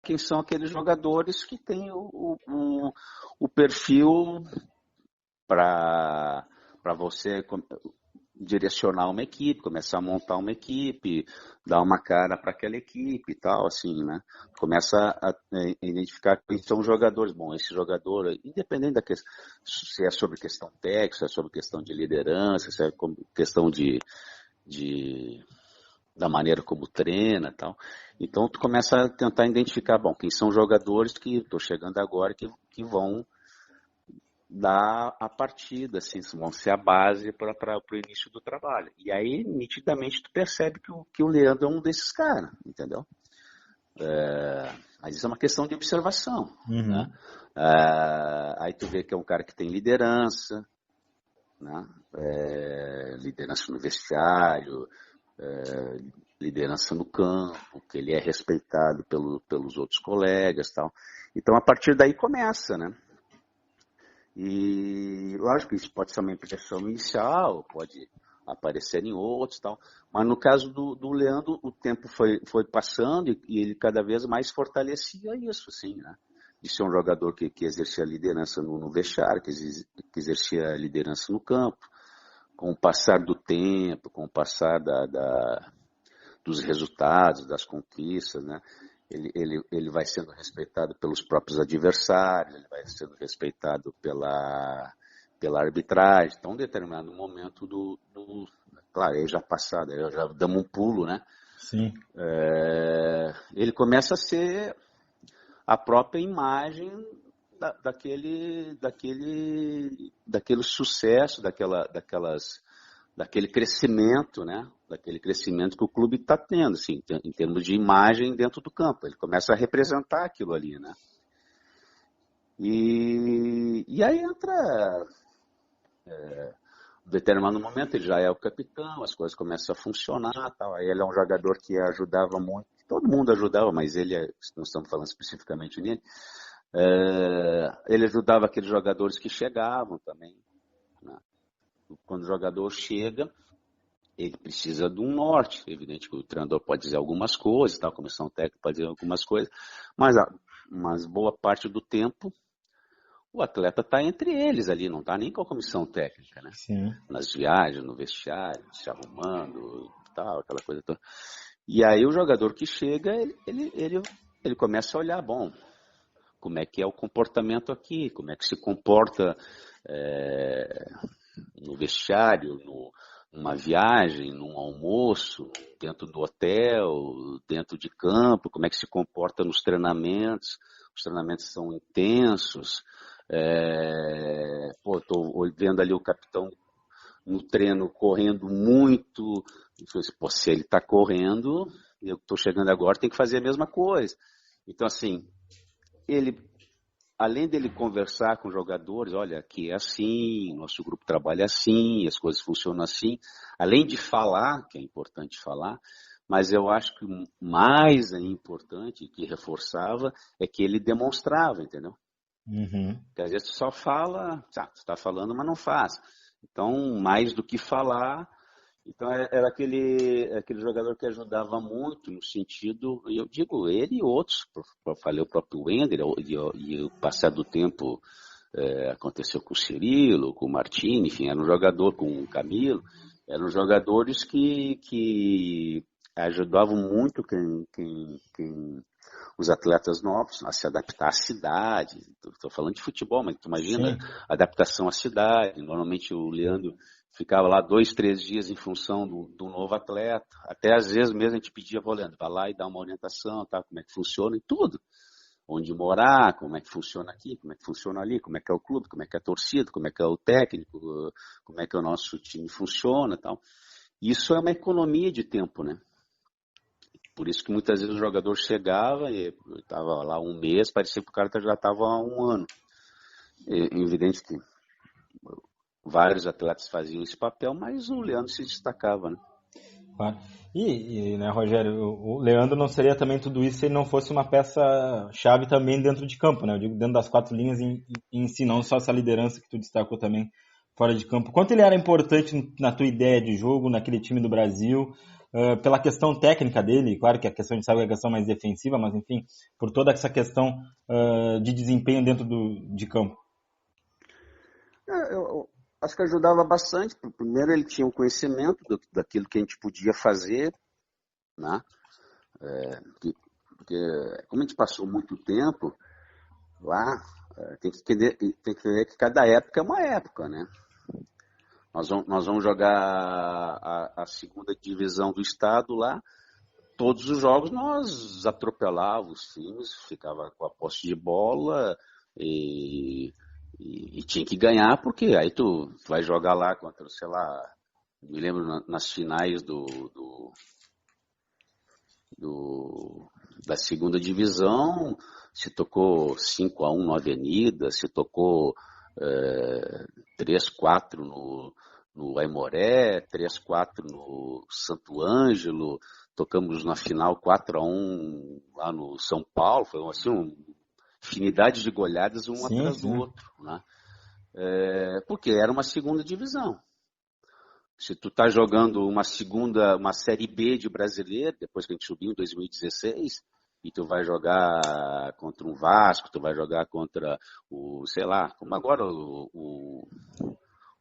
quem são aqueles jogadores que têm o perfil para você direcionar uma equipe, começar a montar uma equipe, dar uma cara para aquela equipe e tal, assim, né? Começa a identificar quem são os jogadores. Bom, esse jogador, independente da questão, se é sobre questão técnica, se é sobre questão de liderança, se é questão da maneira como treina e tal. Então, tu começa a tentar identificar, bom, quem são os jogadores que estou chegando agora que vão dar a partida, assim, vão ser a base para o início do trabalho. E aí, nitidamente, tu percebe que o Leandro é um desses caras, entendeu? Mas isso é uma questão de observação, né? Aí tu vê que é um cara que tem liderança, né? Liderança no vestiário, liderança no campo, que ele é respeitado pelos outros colegas, tal. Então, a partir daí começa, né? E lógico que isso pode ser uma impressão inicial, pode aparecer em outros, tal. Mas no caso do Leandro, o tempo foi passando e ele cada vez mais fortalecia isso, assim, né? De ser um jogador que exercia liderança no vestiário, que exercia liderança no campo. Com o passar do tempo, com o passar dos resultados, das conquistas, né? Ele vai sendo respeitado pelos próprios adversários, ele vai sendo respeitado pela arbitragem. Então, em determinado momento claro, aí já passado, aí já damos um pulo, né? Sim. Ele começa a ser a própria imagem daquele sucesso, daquele crescimento, né? Daquele crescimento que o clube está tendo, assim, em termos de imagem dentro do campo. Ele começa a representar aquilo ali, né? E aí entra, em determinado momento, ele já é o capitão, as coisas começam a funcionar, tal. Aí ele é um jogador que ajudava muito, todo mundo ajudava, mas nós estamos falando especificamente nele, ele ajudava aqueles jogadores que chegavam também, né? Quando o jogador chega, ele precisa de um norte. É evidente que o treinador pode dizer algumas coisas, a comissão técnica pode dizer algumas coisas, mas boa parte do tempo o atleta está entre eles ali, não está nem com a comissão técnica, né? Sim. Nas viagens, no vestiário, se arrumando, tal, aquela coisa toda. E aí o jogador que chega, ele começa a olhar, bom, como é que é o comportamento aqui, como é que se comporta no vestiário, numa viagem, num almoço, dentro do hotel, dentro de campo, como é que se comporta nos treinamentos. Os treinamentos são intensos. Estou vendo ali o capitão no treino correndo muito. Se ele está correndo, eu estou chegando agora, tem que fazer a mesma coisa. Então, assim, além dele conversar com jogadores, olha, aqui é assim, nosso grupo trabalha assim, as coisas funcionam assim, além de falar, que é importante falar, mas eu acho que o mais importante, que reforçava, é que ele demonstrava, entendeu? Porque às vezes tu só fala, tu está falando, mas não faz. Então, mais do que falar, então era aquele jogador que ajudava muito no sentido, eu digo ele e outros, eu falei o próprio Wender, e o passar do tempo aconteceu com o Cirilo, com o Martini, enfim, era um jogador com o Camilo, eram jogadores que ajudavam muito os atletas novos a se adaptar à cidade. Estou falando de futebol, mas tu imagina, adaptação à cidade. Normalmente o Leandro ficava lá 2, 3 dias em função do novo atleta. Até às vezes mesmo a gente pedia para o Leandro, vai lá e dá uma orientação, tá? Como é que funciona e tudo. Onde morar, como é que funciona aqui, como é que funciona ali, como é que é o clube, como é que é a torcida, como é que é o técnico, como é que o nosso time funciona e tal. Isso é uma economia de tempo, né? Por isso que muitas vezes o jogador chegava e estava lá um mês, parecia que o cara já estava há um ano. É evidente que vários atletas faziam esse papel, mas o Leandro se destacava, né? Claro. Né, Rogério, o Leandro não seria também tudo isso se ele não fosse uma peça-chave também dentro de campo, né? Eu digo dentro das 4 linhas em si, não só essa liderança que tu destacou também fora de campo. Quanto ele era importante na tua ideia de jogo, naquele time do Brasil? pela questão técnica dele, claro que a questão de sabe é a questão mais defensiva, mas enfim, por toda essa questão de desempenho dentro de campo. Eu acho que ajudava bastante. Primeiro, ele tinha um conhecimento daquilo que a gente podia fazer, né? Porque como a gente passou muito tempo lá, tem que entender que cada época é uma época, né? Nós vamos jogar a segunda divisão do estado lá. Todos os jogos nós atropelávamos os times, ficava com a posse de bola e tinha que ganhar, porque aí tu vai jogar lá contra, sei lá, me lembro nas finais da segunda divisão, se tocou 5-1 no Avenida, se tocou 3-4 no Aimoré, 3-4 no Santo Ângelo, tocamos na final 4-1 lá no São Paulo, foi assim, uma infinidade de goleadas um atrás do outro, né? Porque era uma segunda divisão. Se tu tá jogando uma série B de brasileiro, depois que a gente subiu em 2016, e tu vai jogar contra um Vasco, tu vai jogar contra sei lá, como agora o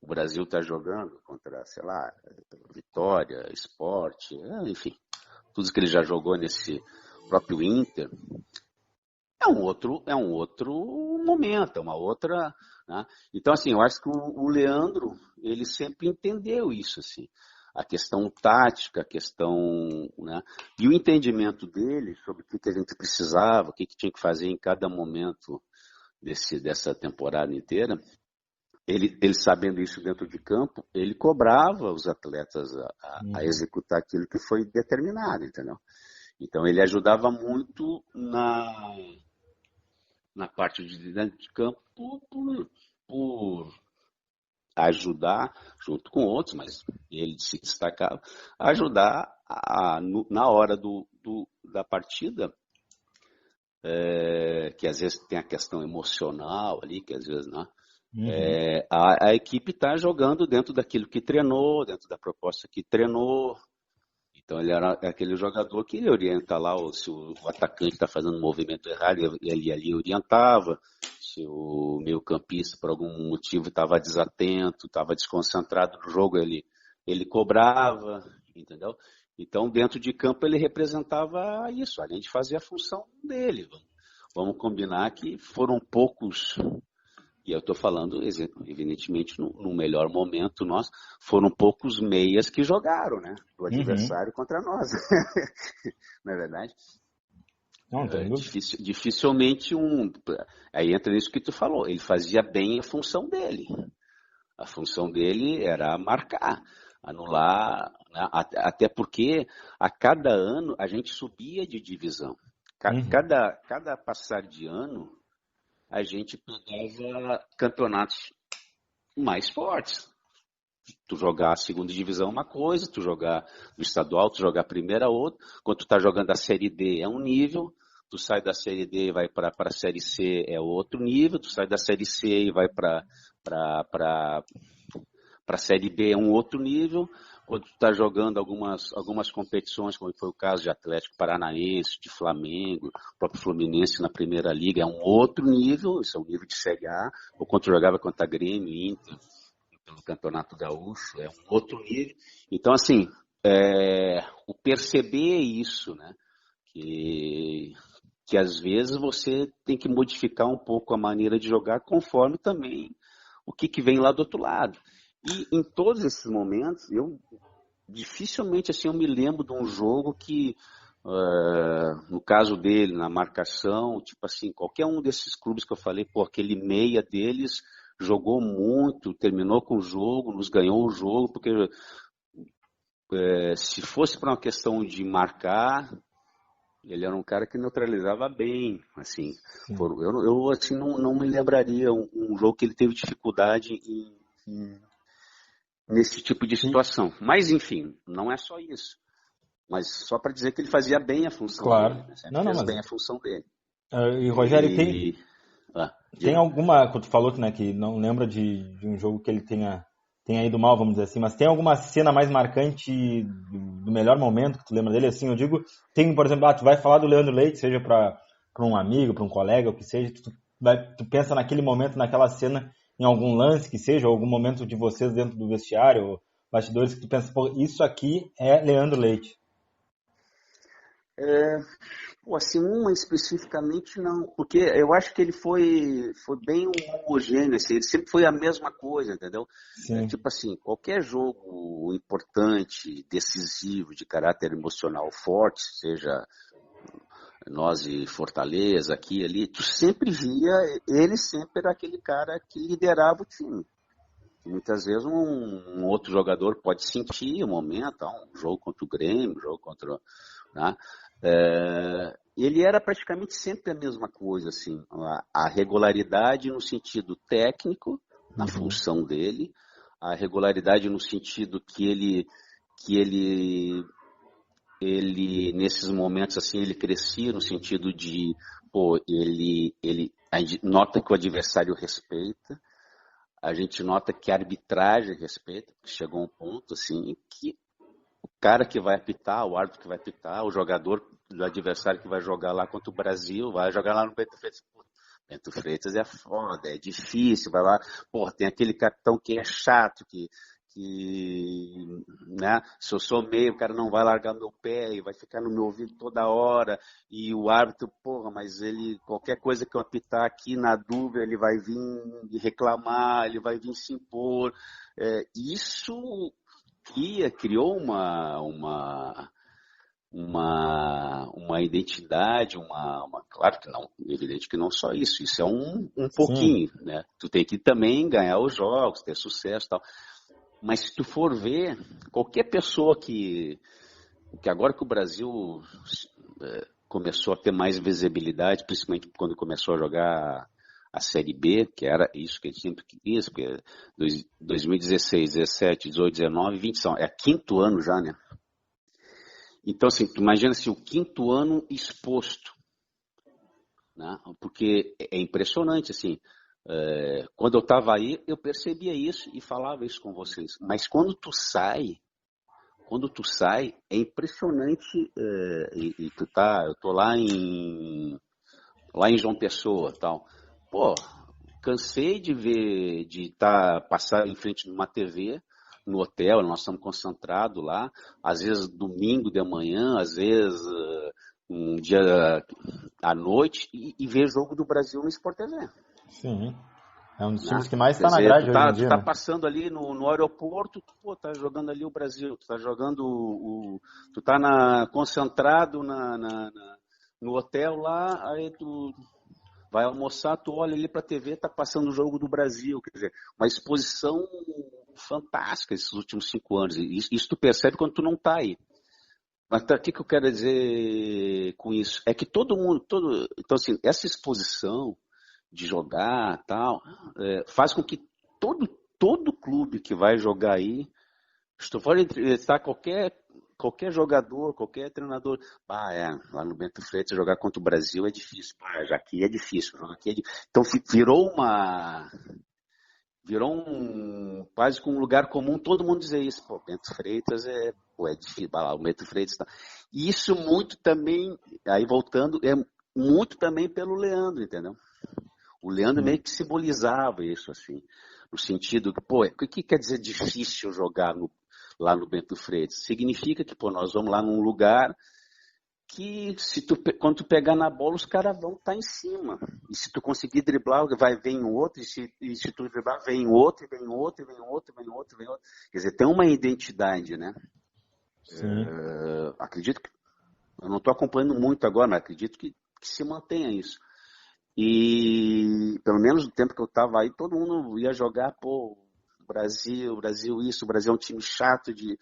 Brasil tá jogando contra, sei lá, Vitória, Sport, enfim, tudo que ele já jogou nesse próprio Inter, é um outro momento, é uma outra, né? Então, assim, eu acho que o Leandro, ele sempre entendeu isso, assim, a questão tática, a questão, né? E o entendimento dele sobre o que a gente precisava, o que tinha que fazer em cada momento dessa temporada inteira, ele sabendo isso dentro de campo, ele cobrava os atletas a executar aquilo que foi determinado, entendeu? Então, ele ajudava muito na parte de dentro de campo por ajudar, junto com outros, mas ele se destacava, ajudar na hora da partida, que às vezes tem a questão emocional ali, que às vezes não. A equipe está jogando dentro daquilo que treinou, dentro da proposta que treinou. Então ele era aquele jogador que ele orienta lá, se o atacante está fazendo um movimento errado, ele ali orientava. Se o meio-campista, por algum motivo, estava desatento, estava desconcentrado no jogo, ele cobrava, entendeu? Então, dentro de campo, ele representava isso, além de fazer a função dele. Vamos combinar que foram poucos, e eu estou falando, evidentemente, no melhor momento nosso, foram poucos meias que jogaram, né? Do adversário contra nós. Não é verdade? Não, Dificilmente aí entra nisso que tu falou, ele fazia bem a função dele. A função dele era marcar, anular, né? Até porque a cada ano a gente subia de divisão. Cada passar de ano a gente pegava campeonatos mais fortes. Tu jogar a segunda divisão é uma coisa, tu jogar no estadual, tu jogar a primeira é outra. Quando tu tá jogando a Série D é um nível, tu sai da Série D e vai para a Série C é outro nível, tu sai da Série C e vai para a Série B é um outro nível. Quando tu tá jogando algumas competições, como foi o caso de Atlético Paranaense, de Flamengo, próprio Fluminense na Primeira Liga, é um outro nível, isso é um nível de Série A, ou quando tu jogava contra Grêmio, Inter, pelo Campeonato Gaúcho, é um outro nível. Então, assim, o perceber isso, né, que às vezes você tem que modificar um pouco a maneira de jogar conforme também o que vem lá do outro lado. E em todos esses momentos, eu dificilmente assim, eu me lembro de um jogo que, no caso dele, na marcação, tipo assim, qualquer um desses clubes que eu falei, aquele meia deles jogou muito, terminou com o jogo, nos ganhou o jogo, porque se fosse para uma questão de marcar, ele era um cara que neutralizava bem, assim. Eu assim, não me lembraria um jogo que ele teve dificuldade nesse tipo de situação. Mas, enfim, não é só isso. Mas só para dizer que ele fazia bem a função dele. Né? Sempre fez bem a função dele. E Rogério, tem alguma, quando tu falou né, que não lembra de um jogo que ele tenha tenha ido mal, vamos dizer assim, mas tem alguma cena mais marcante do melhor momento que tu lembra dele? Assim, eu digo, tem, por exemplo, tu vai falar do Leandro Leite, seja para um amigo, para um colega, o que seja, tu pensa naquele momento, naquela cena, em algum lance que seja, ou algum momento de vocês dentro do vestiário, ou bastidores, que tu pensa, pô, isso aqui é Leandro Leite. Pô, assim, uma especificamente não, porque eu acho que ele foi bem homogêneo, assim, ele sempre foi a mesma coisa, entendeu? Sim. Tipo assim, qualquer jogo importante, decisivo, de caráter emocional forte, seja nós e Fortaleza, aqui e ali, tu sempre via, ele sempre era aquele cara que liderava o time. Muitas vezes um outro jogador pode sentir o momento, um jogo contra o Grêmio, um jogo contra, né? Ele era praticamente sempre a mesma coisa, assim, a regularidade no sentido técnico, na função dele, a regularidade no sentido que ele nesses momentos assim ele crescia no sentido de, pô, a gente nota que o adversário respeita, a gente nota que a arbitragem respeita, porque chegou um ponto assim que o cara que vai apitar, o árbitro que vai apitar, o jogador do adversário que vai jogar lá contra o Brasil, vai jogar lá no Bento Freitas. Pô, Bento Freitas é foda, é difícil, vai lá, pô, tem aquele capitão que é chato, né, se eu sou meio, o cara não vai largar meu pé e vai ficar no meu ouvido toda hora, e o árbitro, porra, mas ele, qualquer coisa que eu apitar aqui na dúvida, ele vai vir reclamar, ele vai vir se impor, isso criou uma identidade, claro que não, evidente que não só isso é um Sim. pouquinho, né? Tu tem que também ganhar os jogos, ter sucesso e tal. Mas se tu for ver, qualquer pessoa que agora que o Brasil começou a ter mais visibilidade, principalmente quando começou a jogar a Série B, que era isso que a gente sempre quis, porque 2016, 17, 18, 19, 20 é quinto ano já, né? Então, assim, tu imagina se o quinto ano exposto, né? Porque é impressionante, assim, quando eu estava aí, eu percebia isso e falava isso com vocês. Mas quando tu sai, é impressionante, eu tô lá em João Pessoa, tal. Pô, cansei de ver, passar em frente de uma TV no hotel, nós estamos concentrados lá, às vezes domingo de manhã, às vezes um dia à noite, e ver jogo do Brasil no Sport TV. Sim. É um dos times Né? que mais Quer está na dizer, grade hoje em dia, tu tá né? passando ali no aeroporto, pô, tá jogando ali o Brasil, tu tá jogando tu tá concentrado no hotel lá, aí tu vai almoçar, tu olha ali pra TV, tá passando o jogo do Brasil, quer dizer, uma exposição fantástica esses últimos 5 anos, e isso tu percebe quando tu não tá aí. Mas o que eu quero dizer com isso? É que então assim, essa exposição de jogar tal, faz com que todo clube que vai jogar aí, se tu for entrevistar qualquer jogador, qualquer treinador, lá no Bento Freitas jogar contra o Brasil é difícil, já aqui é difícil, jogar aqui é difícil. Então virou quase que um lugar comum todo mundo dizer isso, pô, Bento Freitas é difícil, lá, o Bento Freitas tá. E isso muito também, aí voltando, é muito também pelo Leandro, entendeu? O Leandro Sim. meio que simbolizava isso, assim, no sentido que, pô, o que quer dizer difícil jogar lá no Bento Freitas? Significa que, pô, nós vamos lá num lugar que quando tu pegar na bola, os caras vão estar em cima. E se tu conseguir driblar, vem um outro, e se tu driblar, vem outro, e vem outro, e vem outro, e vem outro, e vem outro. Quer dizer, tem uma identidade, né? Sim. Acredito que, eu não estou acompanhando muito agora, mas acredito que se mantenha isso. E pelo menos no tempo que eu estava aí, todo mundo ia jogar, pô, Brasil isso, o Brasil é um time chato de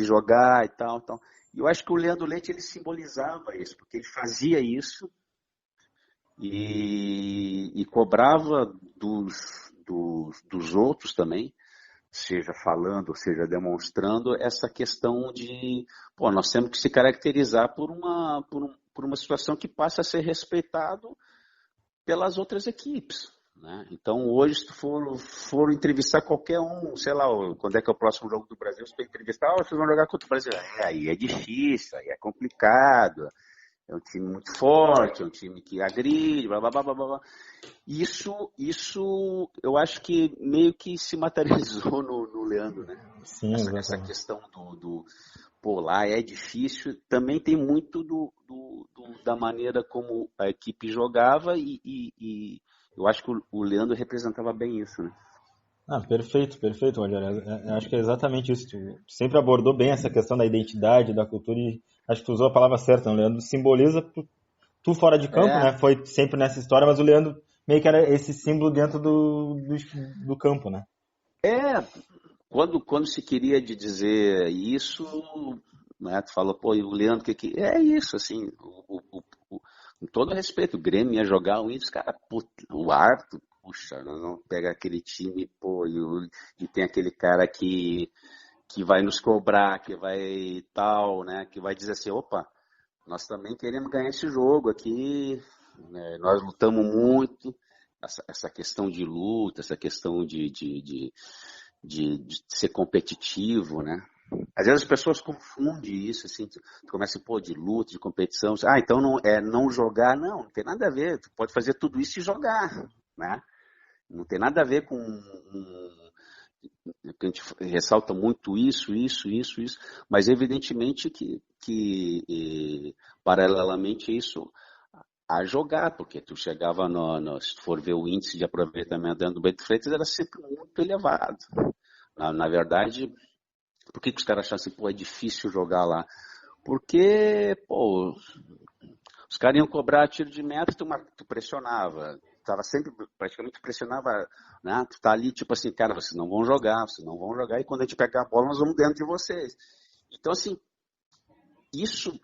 jogar e tal, tal. E eu acho que o Leandro Leite, ele simbolizava isso, porque ele fazia isso e cobrava dos outros também, seja falando, seja demonstrando, essa questão de, pô, nós temos que se caracterizar por uma situação que passa a ser respeitado pelas outras equipes. né? Então hoje, se tu for entrevistar qualquer um, sei lá, quando é que é o próximo jogo do Brasil, você tem que entrevistar, vocês vão jogar contra o Brasil. Aí é difícil, aí é complicado, é um time muito forte, é um time que agride, blá blá blá blá blá. Isso eu acho que meio que se materializou no Leandro, né? Sim, Essa questão pô, lá é difícil, também tem muito da maneira como a equipe jogava e eu acho que o Leandro representava bem isso, né? Perfeito, Rogério. Eu acho que é exatamente isso. Tu sempre abordou bem essa questão da identidade, da cultura e acho que tu usou a palavra certa, né? O Leandro simboliza tu fora de campo, né? Foi sempre nessa história, mas o Leandro meio que era esse símbolo dentro do campo, né? Quando se queria de dizer isso, né, tu falou, pô, e o Leandro, que é isso, assim, com todo respeito, o Grêmio ia jogar o Índios, cara, o árbitro, puxa, não pega aquele time, pô, e tem aquele cara que vai nos cobrar, que vai tal, né, que vai dizer assim, opa, nós também queremos ganhar esse jogo aqui, né, nós lutamos muito, essa questão de luta, essa questão de ser competitivo, né? Às vezes as pessoas confundem isso, assim, tu começa, pô, de luta, de competição, então não jogar, não tem nada a ver, tu pode fazer tudo isso e jogar, né? Não tem nada a ver com a gente ressalta muito isso, mas evidentemente que paralelamente isso a jogar, porque tu chegava se tu for ver o índice de aproveitamento dentro do Bento Freitas, era sempre muito elevado. Na verdade, por que os caras achavam assim, pô, é difícil jogar lá? Porque, pô, os caras iam cobrar tiro de meta, tu pressionava. Tava sempre, praticamente pressionava, né? Tu tá ali, tipo assim, cara, vocês não vão jogar, e quando a gente pegar a bola, nós vamos dentro de vocês. Então, assim, isso,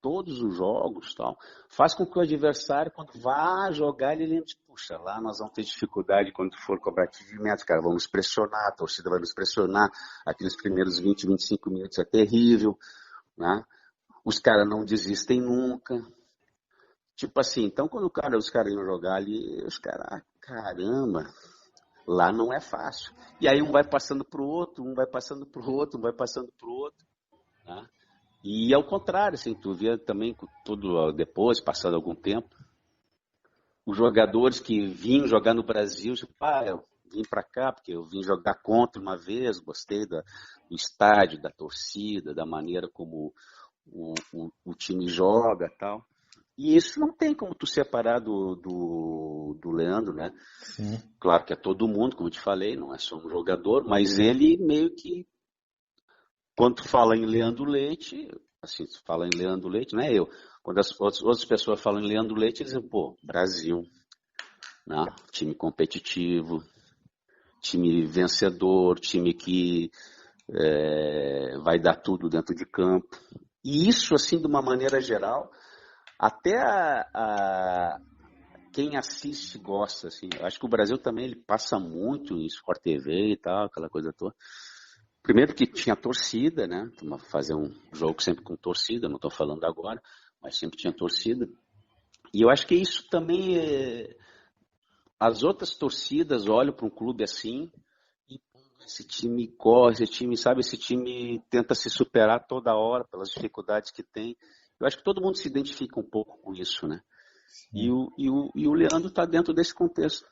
todos os jogos, tal, faz com que o adversário, quando vá jogar, ele lembre, puxa, lá nós vamos ter dificuldade quando for cobrar tiro de meta, cara, vamos pressionar, a torcida vai nos pressionar, aqueles primeiros 20, 25 minutos é terrível, né? Os caras não desistem nunca. Tipo assim, então quando os caras iam jogar ali, os caras, caramba, lá não é fácil. E aí um vai passando pro outro, né? E ao contrário, assim, tu via também tudo depois, passado algum tempo, os jogadores que vinham jogar no Brasil, tipo, eu vim para cá porque eu vim jogar contra uma vez, gostei do estádio, da torcida, da maneira como o time joga e tal. E isso não tem como tu separar do Leandro, né? Sim. Claro que é todo mundo, como eu te falei, não é só um jogador, mas ele meio que, quando tu fala em Leandro Leite, assim, tu fala em Leandro Leite, não é eu. Quando as outras pessoas falam em Leandro Leite, eles dizem, pô, Brasil, né? Time competitivo, time vencedor, time que vai dar tudo dentro de campo. E isso, assim, de uma maneira geral, até quem assiste gosta, assim. Eu acho que o Brasil também ele passa muito em Sport TV e tal, aquela coisa toda. Primeiro que tinha torcida, né? Fazer um jogo sempre com torcida, não estou falando agora, mas sempre tinha torcida. E eu acho que isso também as outras torcidas olham para um clube assim e esse time corre, esse time tenta se superar toda hora pelas dificuldades que tem. Eu acho que todo mundo se identifica um pouco com isso, né? E o Leandro está dentro desse contexto.